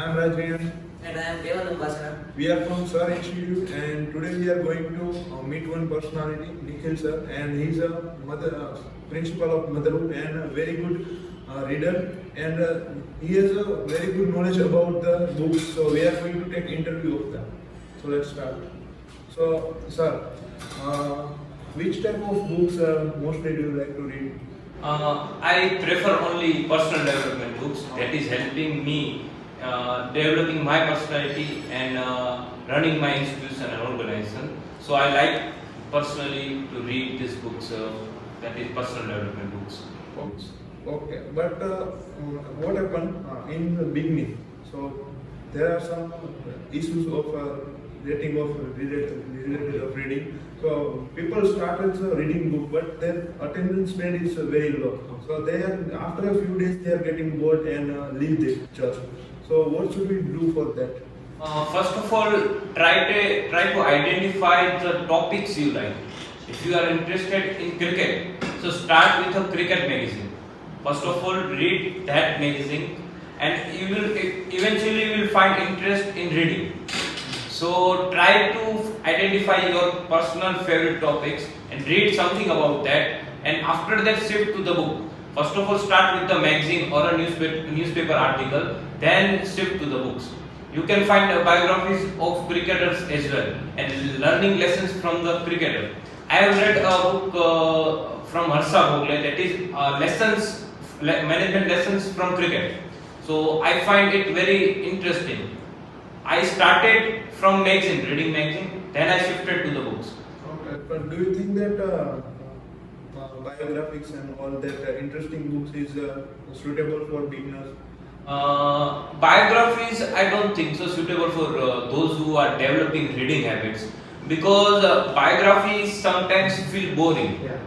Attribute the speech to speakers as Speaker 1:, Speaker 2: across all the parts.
Speaker 1: I am Rajnish.
Speaker 2: And I am Devanambasana.
Speaker 1: We are from Sir Institute, and today we are going to meet one personality, Nikhil sir, and he is a principal of motherhood and a very good reader, and he has a very good knowledge about the books. So we are going to take interview of them. So let's start. So sir, which type of books mostly do you like to read?
Speaker 3: I prefer only personal development books that is helping me developing my personality and running my institution and organization. So I like personally to read these books, that is personal development books.
Speaker 1: Okay, but what happened in the beginning? So there are some issues of rating of related of reading. So people started reading book, but their attendance rate is very low. So they are, after a few days they are getting bored and leave the church. So what should we do for that?
Speaker 3: First of all, try to identify the topics you like. If you are interested in cricket, so start with a cricket magazine. First of all, read that magazine, and you will eventually find interest in reading. So try to identify your personal favorite topics and read something about that, and after that shift to the book. First of all, start with the magazine or a newspaper article, then shift to the books. You can find biographies of cricketers as well and learning lessons from the cricketer. I have read a book from Harsha Bhogle, that is management lessons from cricket. So I find it very interesting. I started from magazine, reading magazine, then I shifted to the books.
Speaker 1: Okay, but do you think that biographies and all that interesting books is suitable for beginners?
Speaker 3: Biographies, I don't think so suitable for those who are developing reading habits, because biographies sometimes feel boring.
Speaker 1: Yeah.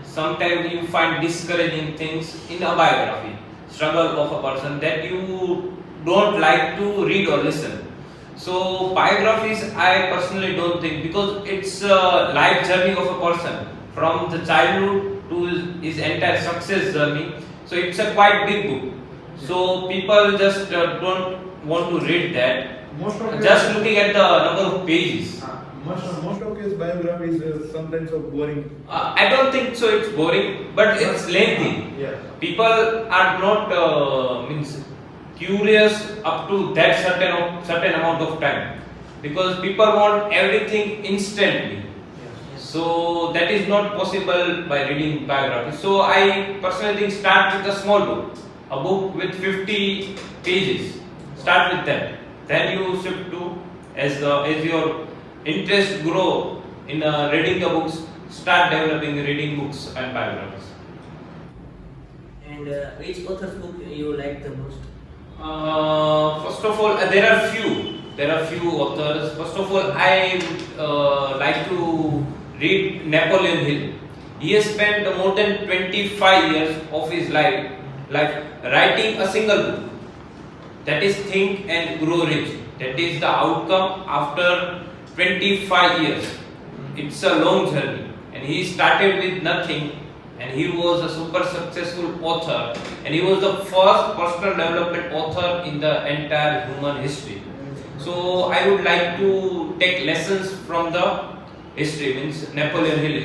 Speaker 3: Sometimes you find discouraging things in a biography, struggle of a person that you don't like to read or listen. So biographies, I personally don't think, because it's a life journey of a person from the childhood to his entire success journey. So it's a quite big book. So people just don't want to read that. Just looking at the number of pages.
Speaker 1: Most of his biographies is sometimes so boring.
Speaker 3: I don't think so. It's boring, but it's lengthy.
Speaker 1: Yeah.
Speaker 3: People are not curious up to that certain amount of time, because people want everything instantly. So that is not possible by reading biography. So I personally think start with a small book, a book with 50 pages. Start with that. Then you shift to, as your interest grow in reading the books, start developing reading books and biographies.
Speaker 2: And which author's book you like the most?
Speaker 3: First of all, there are few authors. First of all, I like to read Napoleon Hill. He has spent more than 25 years of his life writing a single book, that is Think and Grow Rich. That is the outcome after 25 years. It's a long journey, and he started with nothing, and he was a super successful author, and he was the first personal development author in the entire human history. So I would like to take lessons from the history. Means Napoleon Hill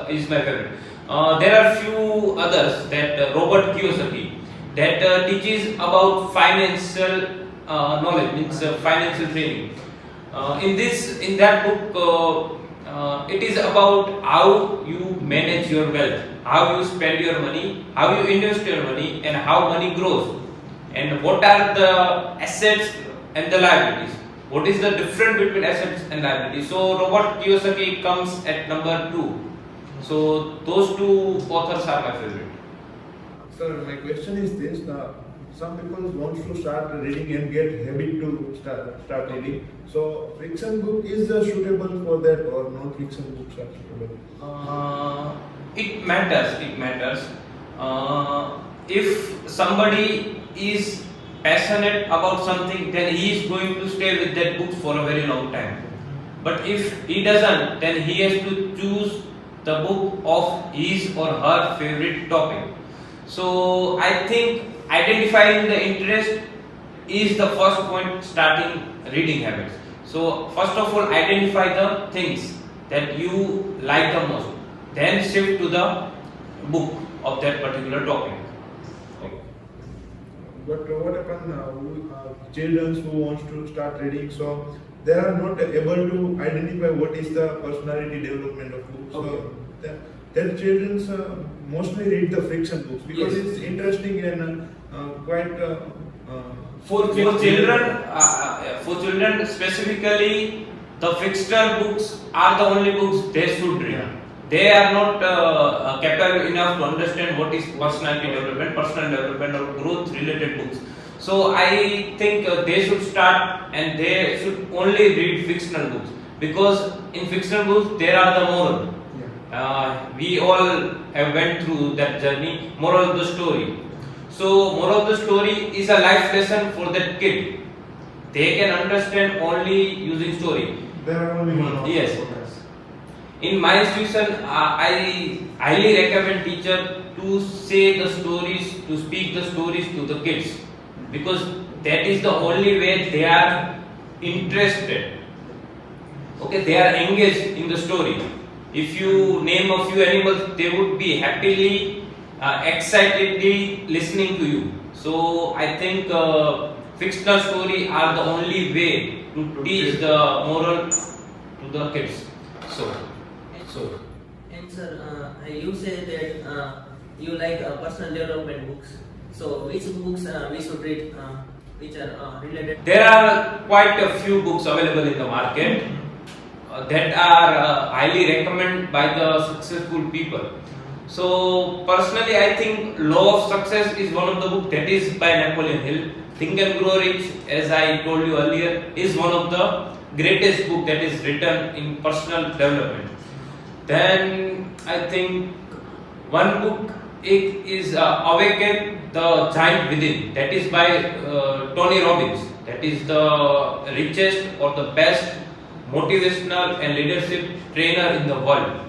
Speaker 3: is my favorite. There are few others, that Robert Kiyosaki, that teaches about financial knowledge, means financial training. In that book, it is about how you manage your wealth, how you spend your money, how you invest your money, and how money grows, and what are the assets and the liabilities. What is the difference between assets and liabilities? So Robert Kiyosaki comes at number 2. So those two authors are my favorite.
Speaker 1: Sir, my question is this: some people want to start reading and get habit to start reading. So fiction book is suitable for that, or non-fiction books are suitable?
Speaker 3: It matters. If somebody is passionate about something, then he is going to stay with that book for a very long time. But if he doesn't, then he has to choose the book of his or her favorite topic. So I think identifying the interest is the first point starting reading habits. So first of all, identify the things that you like the most, then shift to the book of that particular topic.
Speaker 1: But what happens children who wants to start reading, so they are not able to identify what is the personality development of books.
Speaker 3: Okay.
Speaker 1: So that children mostly read the fiction books because
Speaker 3: Yes.
Speaker 1: it's interesting and quite.
Speaker 3: For children specifically, the fictional books are the only books they should read. They are not capable enough to understand what is personality development, personal development, or growth related books. So I think they should start and they should only read fictional books, because in fictional books there are the moral. We all have went through that journey. Moral of the story. So moral of the story is a life lesson for that kid. They can understand only using story.
Speaker 1: There are only one.
Speaker 3: Yes. In my institution, I highly recommend teacher to say the stories, to speak the stories to the kids, because that is the only way they are interested. Okay, they are engaged in the story. If you name a few animals, they would be happily, excitedly listening to you. So I think fictional story are the only way to teach the moral to the kids. So.
Speaker 2: And sir, you say that you like personal development books. So which books we should read which are related?
Speaker 3: There are quite a few books available in the market that are highly recommended by the successful people. So personally, I think Law of Success is one of the books that is by Napoleon Hill. Think and Grow Rich, as I told you earlier, is one of the greatest book that is written in personal development. Then I think one book is Awaken the Giant Within. That is by Tony Robbins. That is the richest or the best motivational and leadership trainer in the world.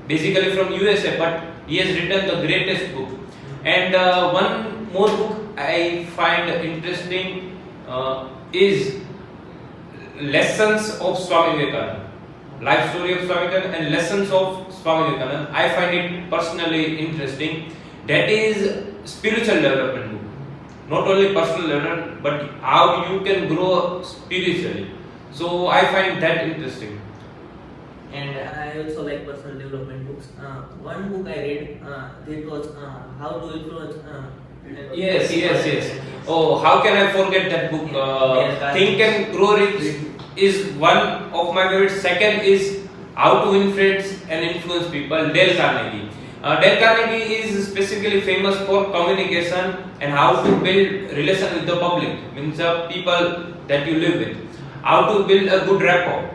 Speaker 3: Basically from USA, but he has written the greatest book. And one more book I find interesting is Lessons of Swami Vivekananda. Life story of Swami Vivekananda and Lessons of Swami Vivekananda. I find it personally interesting. That is spiritual development book. Not only personal development, but how you can grow spiritually. So I find that interesting.
Speaker 2: And I also like personal development books. One book I read that was How to Influence.
Speaker 3: Yes. Oh, how can I forget that book? Think and Grow Rich is one of my favorites. Second is How to Influence and Influence People, Dale Carnegie. Dale Carnegie is specifically famous for communication and how to build relation with the public, means the people that you live with. How to build a good rapport.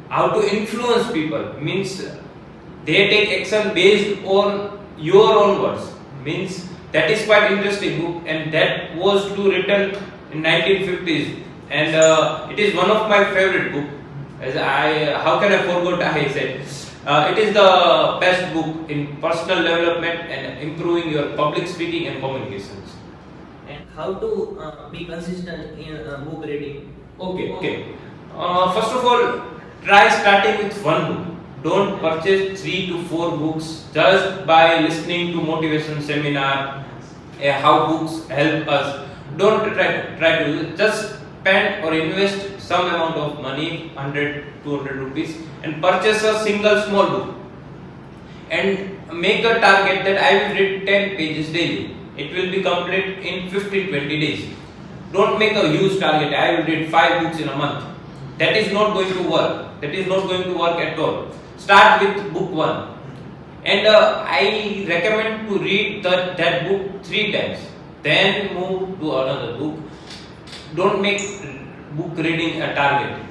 Speaker 3: How to influence people, means they take action based on your own words, means that is quite interesting book, and that was too written in 1950s, and it is one of my favorite book. As how can I forget? I said it is the best book in personal development and improving your public speaking and communications.
Speaker 2: And how to be consistent in book reading?
Speaker 3: Okay. First of all, try starting with one book. Don't purchase 3 to 4 books just by listening to motivation seminar, how books help us. Don't try to just spend or invest some amount of money, 100, 200 rupees, and purchase a single small book. And make a target that I will read 10 pages daily. It will be complete in 15-20 days. Don't make a huge target. I will read 5 books in a month. That is not going to work. That is not going to work at all. Start with book 1. And I recommend to read that book 3 times. Then move to another book. Don't make book reading a target.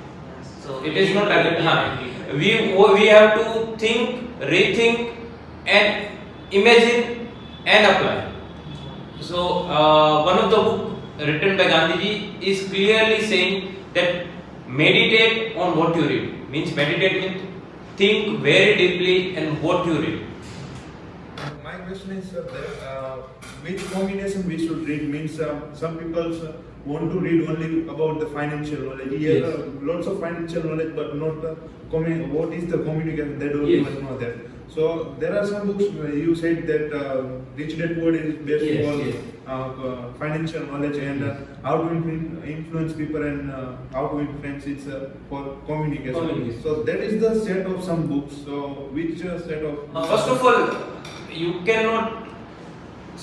Speaker 2: So
Speaker 3: It is not target. We have to think, rethink, and imagine and apply. So one of the book written by Gandhiji is clearly saying that meditate on what you read. Means meditate means think very deeply and what you read.
Speaker 1: My question is which combination we should read means some people want to read only about the financial knowledge. Here
Speaker 4: Yes.
Speaker 1: lots of financial knowledge, but not what is the communication. They don't
Speaker 4: Yes.
Speaker 1: even know that. So there are some books where you said that Rich Dad Poor Dad is based
Speaker 4: Yes,
Speaker 1: on
Speaker 4: yes.
Speaker 1: financial knowledge and how to influence people and how to influence it for communication.
Speaker 4: Communication.
Speaker 1: So that is the set of some books. So which set of
Speaker 3: First of all, you cannot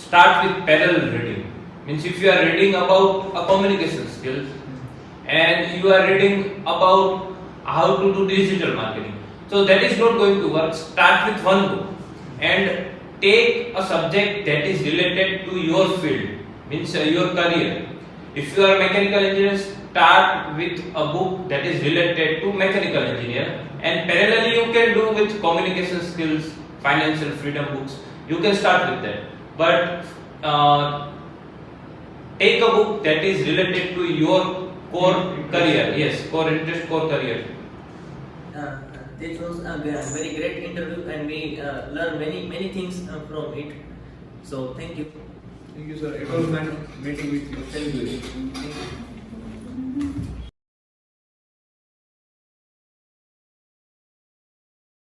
Speaker 3: start with parallel reading. Means if you are reading about a communication skills and you are reading about how to do digital marketing, so that is not going to work. Start with one book and take a subject that is related to your field, means your career. If you are a mechanical engineer, start with a book that is related to mechanical engineer, and parallelly you can do with communication skills, financial freedom books. You can start with that, but take a book that is related to your core career. Yes, core interest, core career.
Speaker 2: This was a very great interview, and we learned many things from it. So thank you.
Speaker 1: Thank you, sir. It was nice meeting with you.
Speaker 4: Thank you.
Speaker 2: Thank you.